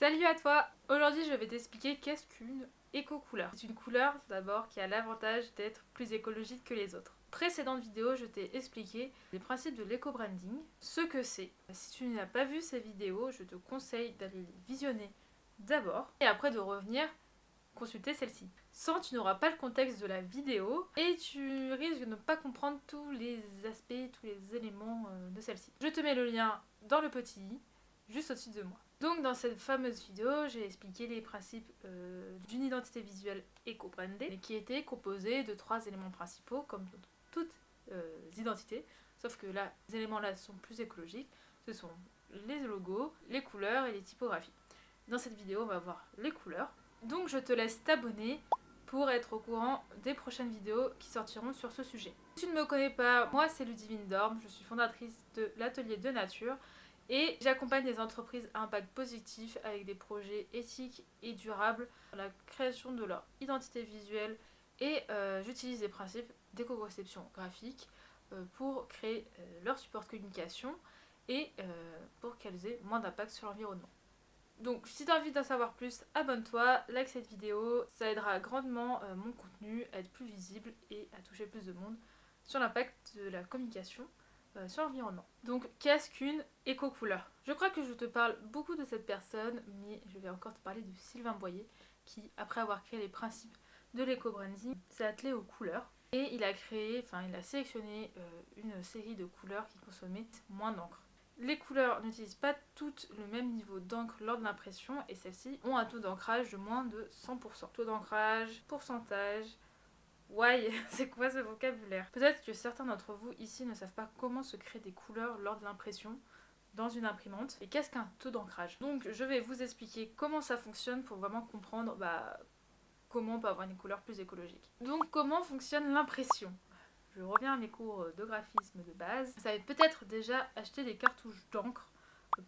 Salut à toi! Aujourd'hui je vais t'expliquer qu'est-ce qu'une éco-couleur. C'est une couleur d'abord qui a l'avantage d'être plus écologique que les autres. Précédente vidéo, je t'ai expliqué les principes de l'éco-branding, ce que c'est. Si tu n'as pas vu ces vidéos, je te conseille d'aller les visionner d'abord et après de revenir consulter celle-ci. Sans, tu n'auras pas le contexte de la vidéo et tu risques de ne pas comprendre tous les aspects, tous les éléments de celle-ci. Je te mets le lien dans le petit i, juste au-dessus de moi. Donc dans cette fameuse vidéo, j'ai expliqué les principes d'une identité visuelle éco-brandée, qui était composée de 3 éléments principaux, comme dans toutes identités, sauf que là, ces éléments-là sont plus écologiques. Ce sont les logos, les couleurs et les typographies. Dans cette vidéo, on va voir les couleurs. Donc je te laisse t'abonner pour être au courant des prochaines vidéos qui sortiront sur ce sujet. Si tu ne me connais pas, moi c'est Ludivine Dorme, je suis fondatrice de l'Atelier de Nature et j'accompagne des entreprises à impact positif avec des projets éthiques et durables dans la création de leur identité visuelle et j'utilise des principes d'éco-conception graphique pour créer leur support de communication et pour qu'elles aient moins d'impact sur l'environnement. Donc si tu as envie d'en savoir plus, abonne-toi, like cette vidéo, ça aidera grandement mon contenu à être plus visible et à toucher plus de monde sur l'impact de la communication sur l'environnement. Donc qu'est-ce qu'une éco-couleur? Je crois que je te parle beaucoup de cette personne, mais je vais encore te parler de Sylvain Boyer qui, après avoir créé les principes de l'éco-branding, s'est attelé aux couleurs. Et il a sélectionné une série de couleurs qui consommaient moins d'encre. Les couleurs n'utilisent pas toutes le même niveau d'encre lors de l'impression et celles-ci ont un taux d'ancrage de moins de 100%. Taux d'ancrage, pourcentage, why, c'est quoi ce vocabulaire? Peut-être que certains d'entre vous ici ne savent pas comment se créent des couleurs lors de l'impression dans une imprimante. Et qu'est-ce qu'un taux d'ancrage? Donc je vais vous expliquer comment ça fonctionne pour vraiment comprendre comment on peut avoir une couleur plus écologique. Donc comment fonctionne l'impression? Je reviens à mes cours de graphisme de base. Vous avez peut-être déjà acheté des cartouches d'encre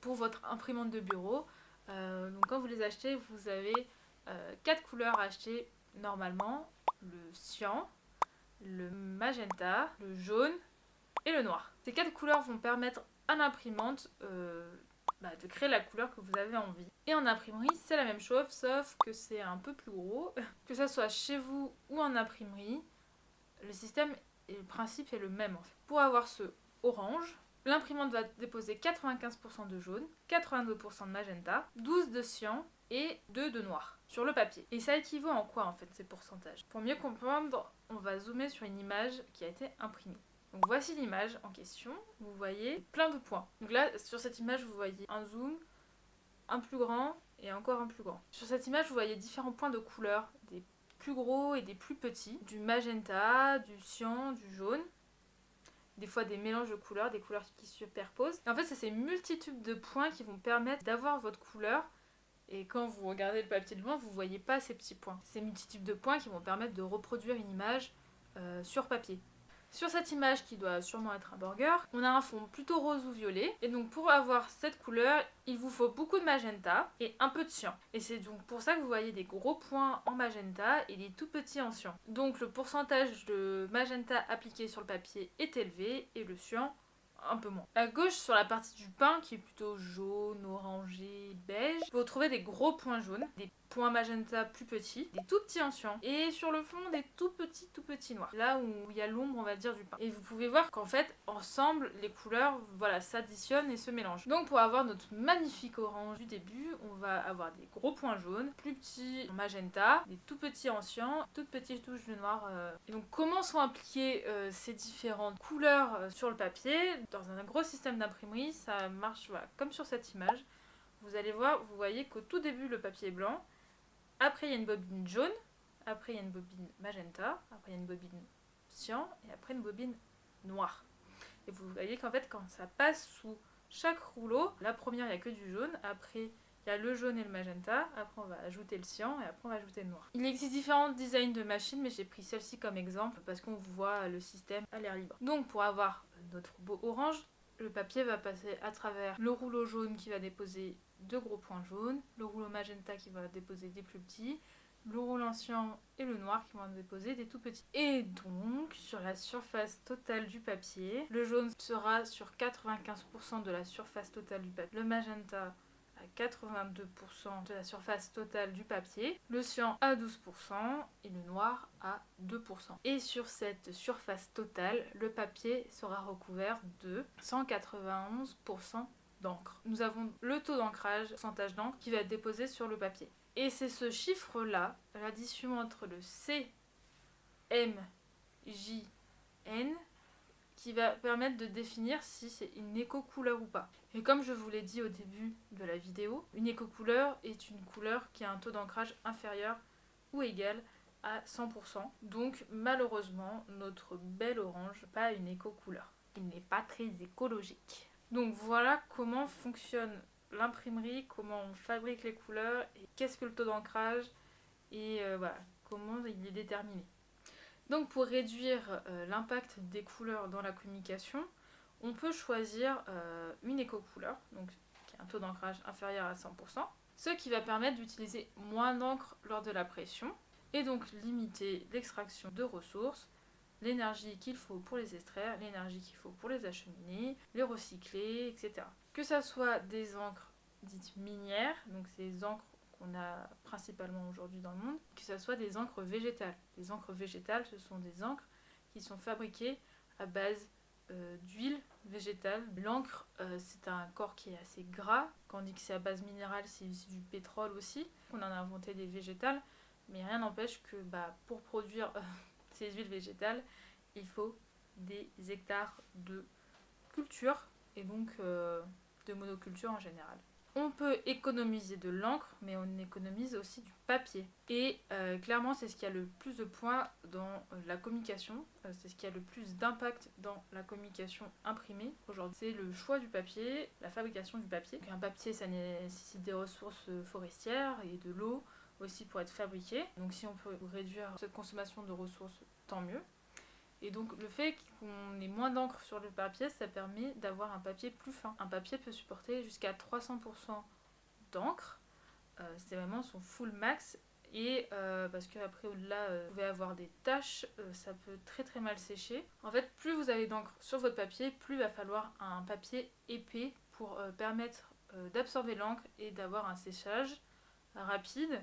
pour votre imprimante de bureau. Donc quand vous les achetez, vous avez 4 couleurs à acheter normalement. Le cyan, le magenta, le jaune et le noir. Ces 4 couleurs vont permettre à l'imprimante de créer la couleur que vous avez envie. Et en imprimerie, c'est la même chose, sauf que c'est un peu plus gros. Que ce soit chez vous ou en imprimerie, le système et le principe est le même en fait. Pour avoir ce orange, l'imprimante va déposer 95% de jaune, 82% de magenta, 12% de cyan et 2% de noir sur le papier. Et ça équivaut en quoi en fait ces pourcentages? Pour mieux comprendre, on va zoomer sur une image qui a été imprimée. Donc voici l'image en question, vous voyez plein de points. Donc là, sur cette image, vous voyez un zoom, un plus grand et encore un plus grand. Sur cette image, vous voyez différents points de couleur, des plus gros et des plus petits, du magenta, du cyan, du jaune, des fois des mélanges de couleurs, des couleurs qui se superposent. Et en fait, c'est ces multitudes de points qui vont permettre d'avoir votre couleur. Et quand vous regardez le papier de loin, vous ne voyez pas ces petits points. Ces multitudes de points qui vont permettre de reproduire une image sur papier. Sur cette image qui doit sûrement être un burger, on a un fond plutôt rose ou violet. Et donc pour avoir cette couleur, il vous faut beaucoup de magenta et un peu de cyan. Et c'est donc pour ça que vous voyez des gros points en magenta et des tout petits en cyan. Donc le pourcentage de magenta appliqué sur le papier est élevé et le cyan un peu moins. À gauche, sur la partie du pain, qui est plutôt jaune, orangé, beige, vous retrouvez des gros points jaunes, des points magenta plus petits, des tout petits en cyan, et sur le fond, des tout petits noirs. Là où il y a l'ombre, on va dire, du pain. Et vous pouvez voir qu'en fait, ensemble, les couleurs, s'additionnent et se mélangent. Donc pour avoir notre magnifique orange du début, on va avoir des gros points jaunes, plus petits en magenta, des tout petits en cyan, toutes petites touches de noir. Et donc comment sont appliquées ces différentes couleurs sur le papier? Dans un gros système d'imprimerie, ça marche comme sur cette image. Vous allez voir, vous voyez qu'au tout début, le papier est blanc. Après, il y a une bobine jaune. Après, il y a une bobine magenta. Après, il y a une bobine cyan. Et après, une bobine noire. Et vous voyez qu'en fait, quand ça passe sous chaque rouleau, la première, il n'y a que du jaune. Après, il y a le jaune et le magenta. Après, on va ajouter le cyan. Et après, on va ajouter le noir. Il existe différents designs de machines, mais j'ai pris celle-ci comme exemple parce qu'on voit le système à l'air libre. Donc, pour avoir notre beau orange, le papier va passer à travers le rouleau jaune qui va déposer 2 gros points jaunes, le rouleau magenta qui va déposer des plus petits, le rouleau cyan et le noir qui vont déposer des tout petits. Et donc, sur la surface totale du papier, le jaune sera sur 95% de la surface totale du papier, le magenta à à 82% de la surface totale du papier, le cyan à 12% et le noir à 2%. Et sur cette surface totale, le papier sera recouvert de 191% d'encre. Nous avons le taux d'ancrage, pourcentage d'encre qui va être déposé sur le papier. Et c'est ce chiffre-là, l'addition entre le C, M, J, N, qui va permettre de définir si c'est une éco-couleur ou pas. Et comme je vous l'ai dit au début de la vidéo, une éco-couleur est une couleur qui a un taux d'ancrage inférieur ou égal à 100%. Donc malheureusement, notre bel orange n'est pas une éco-couleur. Il n'est pas très écologique. Donc voilà comment fonctionne l'imprimerie, comment on fabrique les couleurs, et qu'est-ce que le taux d'ancrage, et voilà, comment il est déterminé. Donc pour réduire l'impact des couleurs dans la communication, on peut choisir une éco-couleur, donc qui a un taux d'ancrage inférieur à 100%, ce qui va permettre d'utiliser moins d'encre lors de la pression, et donc limiter l'extraction de ressources, l'énergie qu'il faut pour les extraire, l'énergie qu'il faut pour les acheminer, les recycler, etc. Que ça soit des encres dites minières, donc ces encres qu'on a principalement aujourd'hui dans le monde, que ce soit des encres végétales. Les encres végétales, ce sont des encres qui sont fabriquées à base d'huile végétale. L'encre, c'est un corps qui est assez gras. Quand on dit que c'est à base minérale, c'est du pétrole aussi. On en a inventé des végétales, mais rien n'empêche que pour produire ces huiles végétales, il faut des hectares de culture et donc de monoculture en général. On peut économiser de l'encre, mais on économise aussi du papier. Et clairement, c'est ce qui a le plus de poids dans la communication. C'est ce qui a le plus d'impact dans la communication imprimée aujourd'hui. C'est le choix du papier, la fabrication du papier. Donc, un papier, ça nécessite des ressources forestières et de l'eau aussi pour être fabriqué. Donc si on peut réduire cette consommation de ressources, tant mieux. Et donc le fait qu'on ait moins d'encre sur le papier, ça permet d'avoir un papier plus fin. Un papier peut supporter jusqu'à 300% d'encre, c'est vraiment son full max. Et parce qu'après au-delà, vous pouvez avoir des taches, ça peut très très mal sécher. En fait, plus vous avez d'encre sur votre papier, plus il va falloir un papier épais pour permettre d'absorber l'encre et d'avoir un séchage rapide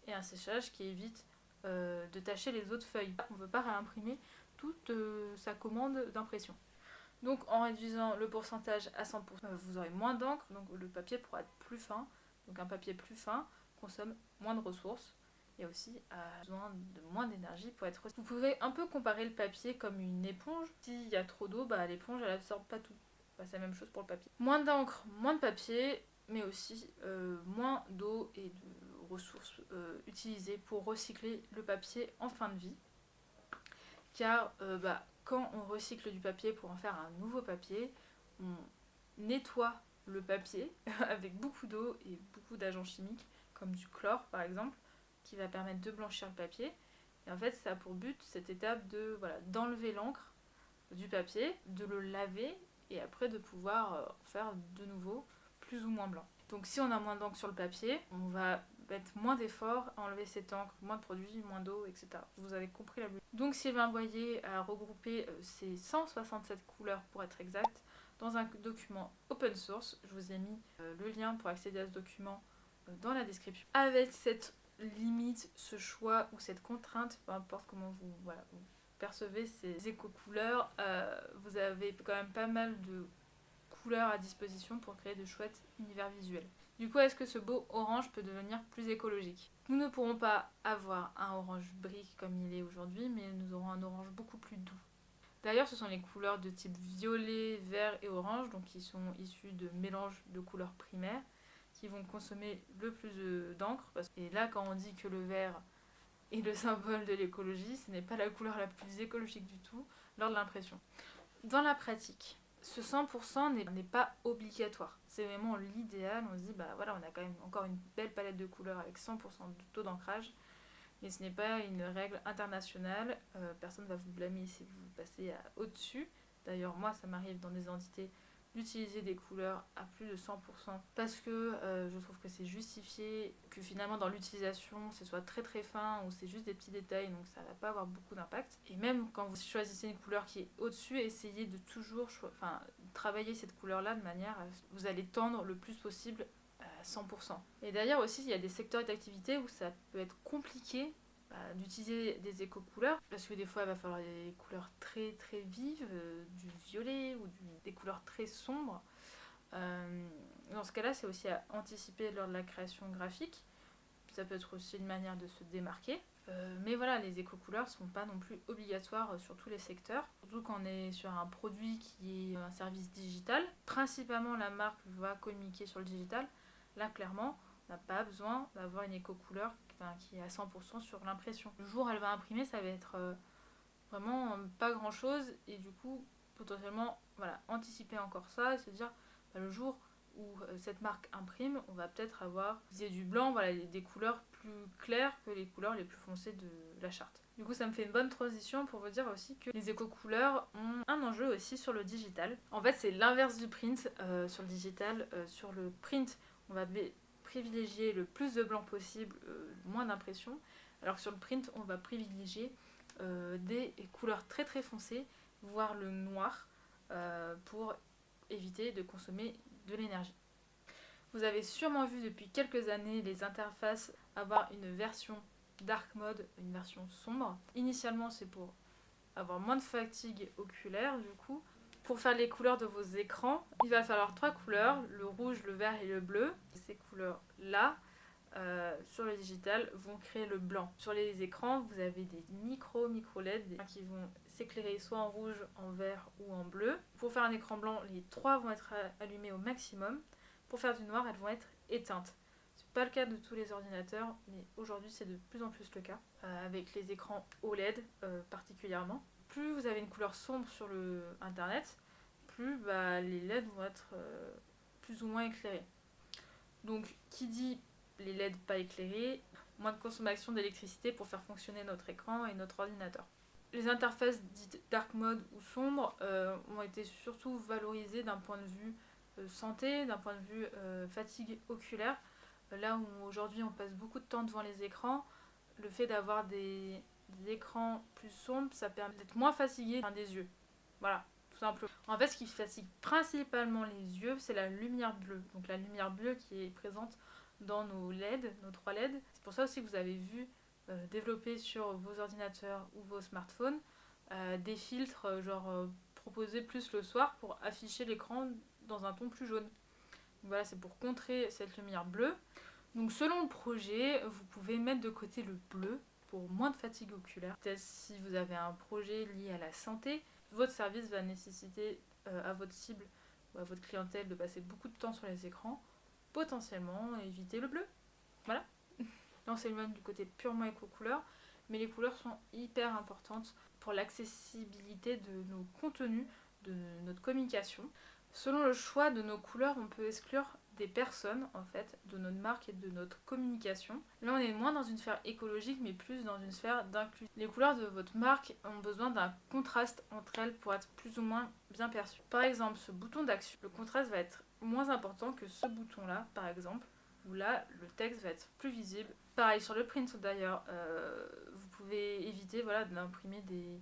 et un séchage qui évite de tacher les autres feuilles. On ne veut pas réimprimer toute sa commande d'impression. Donc en réduisant le pourcentage à 100%, vous aurez moins d'encre, donc le papier pourra être plus fin. Donc un papier plus fin consomme moins de ressources et aussi a besoin de moins d'énergie pour être... Vous pouvez un peu comparer le papier comme une éponge. S'il y a trop d'eau, l'éponge elle absorbe pas tout. C'est la même chose pour le papier. Moins d'encre, moins de papier, mais aussi moins d'eau et de ressources utilisées pour recycler le papier en fin de vie. Car quand on recycle du papier pour en faire un nouveau papier, on nettoie le papier avec beaucoup d'eau et beaucoup d'agents chimiques, comme du chlore par exemple, qui va permettre de blanchir le papier. Et en fait, ça a pour but cette étape d'enlever l'encre du papier, de le laver et après de pouvoir faire de nouveau plus ou moins blanc. Donc si on a moins d'encre sur le papier, on va mettre moins d'efforts à enlever cette encre, moins de produits, moins d'eau, etc. Vous avez compris la logique. Donc Sylvain Boyer a regroupé ces 167 couleurs pour être exact dans un document open source. Je vous ai mis le lien pour accéder à ce document dans la description. Avec cette limite, ce choix ou cette contrainte, peu importe comment vous percevez ces éco-couleurs, vous avez quand même pas mal de couleurs à disposition pour créer de chouettes univers visuels. Du coup, est-ce que ce beau orange peut devenir plus écologique ? Nous ne pourrons pas avoir un orange brique comme il est aujourd'hui, mais nous aurons un orange beaucoup plus doux. D'ailleurs, ce sont les couleurs de type violet, vert et orange, donc qui sont issues de mélanges de couleurs primaires, qui vont consommer le plus d'encre. Et là, quand on dit que le vert est le symbole de l'écologie, ce n'est pas la couleur la plus écologique du tout lors de l'impression. Dans la pratique, ce 100% n'est pas obligatoire. C'est vraiment l'idéal. On se dit, on a quand même encore une belle palette de couleurs avec 100% de taux d'ancrage. Mais ce n'est pas une règle internationale. Personne ne va vous blâmer si vous passez au-dessus. D'ailleurs, moi, ça m'arrive dans des entités d'utiliser des couleurs à plus de 100% parce que je trouve que c'est justifié, que finalement dans l'utilisation ce soit très très fin ou c'est juste des petits détails, donc ça va pas avoir beaucoup d'impact. Et même quand vous choisissez une couleur qui est au-dessus, essayez de toujours travailler cette couleur là de manière à vous allez tendre le plus possible à 100%. Et d'ailleurs aussi, il y a des secteurs d'activité où ça peut être compliqué d'utiliser des éco-couleurs, parce que des fois il va falloir des couleurs très très vives, du violet ou des couleurs très sombres. Dans ce cas-là, c'est aussi à anticiper lors de la création graphique. Ça peut être aussi une manière de se démarquer. Mais voilà, les éco-couleurs ne sont pas non plus obligatoires sur tous les secteurs. Surtout quand on est sur un produit qui est un service digital. Principalement, la marque va communiquer sur le digital. Là, clairement, on n'a pas besoin d'avoir une éco-couleur qui est à 100% sur l'impression. Le jour où elle va imprimer, ça va être vraiment pas grand-chose. Et du coup, potentiellement, voilà, anticiper encore ça et se dire, le jour où cette marque imprime, on va peut-être avoir du blanc, voilà, des couleurs plus claires que les couleurs les plus foncées de la charte. Du coup, ça me fait une bonne transition pour vous dire aussi que les éco-couleurs ont un enjeu aussi sur le digital. En fait, c'est l'inverse du print sur le digital. Sur le print, on va privilégier le plus de blanc possible, moins d'impression, alors que sur le print, on va privilégier des couleurs très très foncées, voire le noir, pour éviter de consommer de l'énergie. Vous avez sûrement vu depuis quelques années les interfaces avoir une version dark mode, une version sombre. Initialement, c'est pour avoir moins de fatigue oculaire du coup. Pour faire les couleurs de vos écrans, il va falloir 3 couleurs, le rouge, le vert et le bleu. Ces couleurs-là, sur le digital, vont créer le blanc. Sur les écrans, vous avez des micro LED qui vont s'éclairer soit en rouge, en vert ou en bleu. Pour faire un écran blanc, les 3 vont être allumés au maximum. Pour faire du noir, elles vont être éteintes. C'est pas le cas de tous les ordinateurs, mais aujourd'hui c'est de plus en plus le cas, avec les écrans OLED particulièrement. Plus vous avez une couleur sombre sur le internet, plus les LED vont être plus ou moins éclairés. Donc qui dit les LED pas éclairés, moins de consommation d'électricité pour faire fonctionner notre écran et notre ordinateur. Les interfaces dites dark mode ou sombres ont été surtout valorisées d'un point de vue santé, d'un point de vue fatigue oculaire. Là où aujourd'hui on passe beaucoup de temps devant les écrans, le fait d'avoir des écrans plus sombres, ça permet d'être moins fatigué des yeux. Voilà, tout simplement. En fait, ce qui fatigue principalement les yeux, c'est la lumière bleue. Donc la lumière bleue qui est présente dans nos LED, nos 3 LED. C'est pour ça aussi que vous avez vu développer sur vos ordinateurs ou vos smartphones des filtres proposés plus le soir pour afficher l'écran dans un ton plus jaune. Donc voilà, c'est pour contrer cette lumière bleue. Donc selon le projet, vous pouvez mettre de côté le bleu pour moins de fatigue oculaire. Peut-être si vous avez un projet lié à la santé, votre service va nécessiter à votre cible ou à votre clientèle de passer beaucoup de temps sur les écrans, potentiellement éviter le bleu. Voilà. Là on s'éloigne du côté purement éco-couleur, mais les couleurs sont hyper importantes pour l'accessibilité de nos contenus, de notre communication. Selon le choix de nos couleurs, on peut exclure des personnes en fait de notre marque et de notre communication. Là on est moins dans une sphère écologique mais plus dans une sphère d'inclusion. Les couleurs de votre marque ont besoin d'un contraste entre elles pour être plus ou moins bien perçues. Par exemple, ce bouton d'action, le contraste va être moins important que ce bouton là par exemple, où là le texte va être plus visible. Pareil sur le print d'ailleurs, vous pouvez éviter d'imprimer des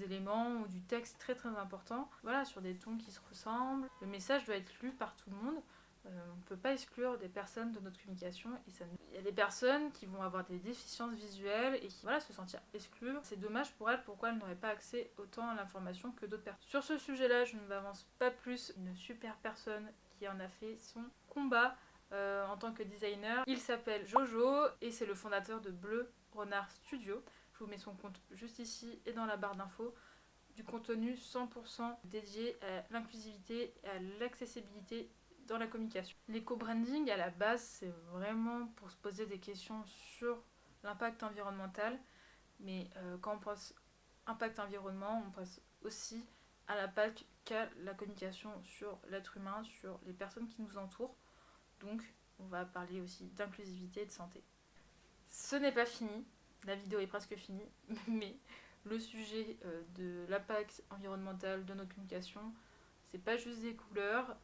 éléments ou du texte très très important, sur des tons qui se ressemblent. Le message doit être lu par tout le monde. On ne peut pas exclure des personnes de notre communication. Il y a des personnes qui vont avoir des déficiences visuelles et qui se sentir exclues. C'est dommage pour elles, pourquoi elles n'auraient pas accès autant à l'information que d'autres personnes. Sur ce sujet-là, je ne m'avance pas plus. Une super personne qui en a fait son combat en tant que designer. Il s'appelle Jojo et c'est le fondateur de Bleu Renard Studio. Je vous mets son compte juste ici et dans la barre d'infos. Du contenu 100% dédié à l'inclusivité et à l'accessibilité dans la communication. L'éco-branding, à la base, c'est vraiment pour se poser des questions sur l'impact environnemental. Mais quand on pense impact environnement, on pense aussi à l'impact qu'a la communication sur l'être humain, sur les personnes qui nous entourent. Donc, on va parler aussi d'inclusivité et de santé. Ce n'est pas fini. La vidéo est presque finie, mais le sujet de l'impact environnemental de notre communication, c'est pas juste des couleurs.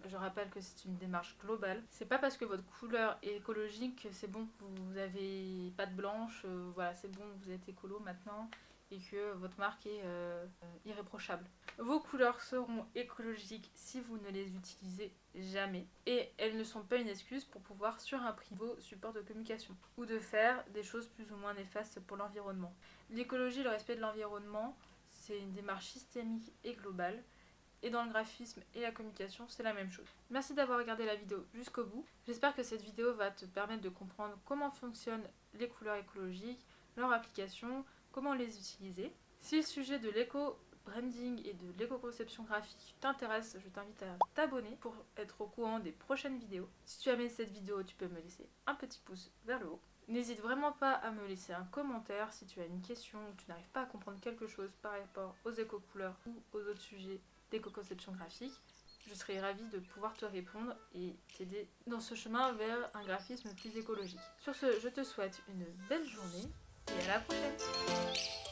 Je rappelle que c'est une démarche globale. C'est pas parce que votre couleur est écologique que c'est bon, vous avez patte blanche, c'est bon, vous êtes écolo maintenant et que votre marque est irréprochable. Vos couleurs seront écologiques si vous ne les utilisez jamais et elles ne sont pas une excuse pour pouvoir surimprimer vos supports de communication ou de faire des choses plus ou moins néfastes pour l'environnement. L'écologie et le respect de l'environnement, c'est une démarche systémique et globale. Et dans le graphisme et la communication, c'est la même chose. Merci d'avoir regardé la vidéo jusqu'au bout. J'espère que cette vidéo va te permettre de comprendre comment fonctionnent les couleurs écologiques, leur application, comment les utiliser. Si le sujet de l'éco-branding et de l'éco-conception graphique t'intéresse, je t'invite à t'abonner pour être au courant des prochaines vidéos. Si tu as aimé cette vidéo, tu peux me laisser un petit pouce vers le haut. N'hésite vraiment pas à me laisser un commentaire si tu as une question ou tu n'arrives pas à comprendre quelque chose par rapport aux éco-couleurs ou aux autres sujets d'éco-conception graphique. Je serai ravie de pouvoir te répondre et t'aider dans ce chemin vers un graphisme plus écologique. Sur ce, je te souhaite une belle journée et à la prochaine!